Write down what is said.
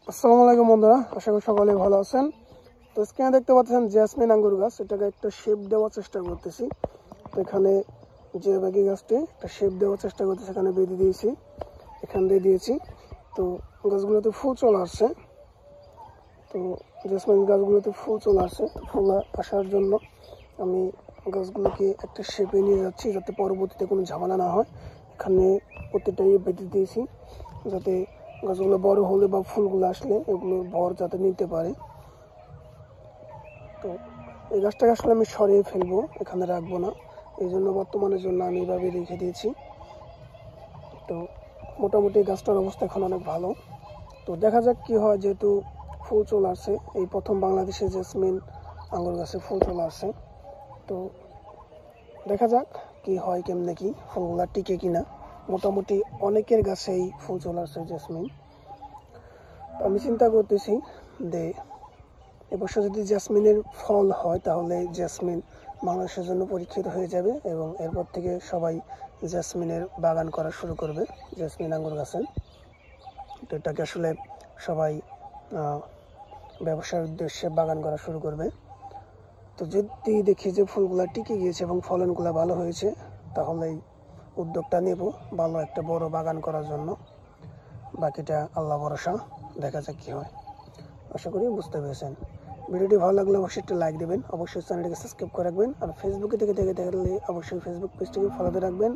আসসালামু আলাইকুম বন্ধুরা, আশা করি সকলেই ভালো আছেন। তো স্ক্রিনে দেখতে পাচ্ছেন জেসমিন আঙ্গুর গাছ, এটাকে একটা শেপ দেওয়ার চেষ্টা করতেছি। তো এখানে যে বাকি গাছটি একটা শেপ দেওয়ার চেষ্টা করতেছি, এখানে বেঁধে দিয়েছি, এখান দিয়ে দিয়েছি। তো গাছগুলোতে ফুল চলে আসছে। তো জেসমিন গাছগুলোতে ফুল চলে আসছে, ফুল আসার জন্য আমি গাছগুলোকে একটা শেপে নিয়ে যাচ্ছি যাতে পরবর্তীতে কোনো ঝামেলা না হয়। এখানে প্রত্যেকটাই বেঁধে দিয়েছি যাতে গাছগুলো বড় হলে বা ফুলগুলো আসলে এগুলো ভর যাতে নিতে পারে। তো এই গাছটাকে আসলে আমি সরিয়ে ফেলবো, এখানে রাখবো না, এই জন্য বর্তমানের জন্য আমি এভাবে রেখে দিয়েছি। তো মোটামুটি গাছটার অবস্থা এখন অনেক ভালো। তো দেখা যাক কি হয়, যেহেতু ফুল চলে আসছে, এই প্রথম বাংলাদেশে জেসমিন আঙ্গুর গাছে ফুল চলে আসছে। তো দেখা যাক কি হয়, কেমনে কি ফুলগুলা টিকে কিনা। মোটামুটি অনেকের গাছেই ফুল চলে আসছে জেসমিন। আমি চিন্তা করতেছি যে এবছর যদি জেসমিনের ফল হয় তাহলে জেসমিন বাংলাদেশের জন্য পরীক্ষিত হয়ে যাবে এবং এরপর থেকে সবাই জেসমিনের বাগান করা শুরু করবে, জেসমিন আঙ্গুর গাছের। তো এটাকে আসলে সবাই ব্যবসার উদ্দেশ্যে বাগান করা শুরু করবে। তো যদি দেখি যে ফুলগুলা টিকে গিয়েছে এবং ফলনগুলো ভালো হয়েছে তাহলেই উদ্যোগটা নেব ভালো একটা বড় বাগান করার জন্য। বাকিটা আল্লাহ ভরসা, দেখা যাক কী হয়। আশা করি বুঝতে পেরেছেন। ভিডিওটি ভালো লাগলে অবশ্যই একটা লাইক দেবেন, অবশ্যই চ্যানেলটিকে সাবস্ক্রাইব করে রাখবেন, আর ফেসবুকে থেকে দেখলে অবশ্যই ফেসবুক পেজটিকে ফলোতে রাখবেন।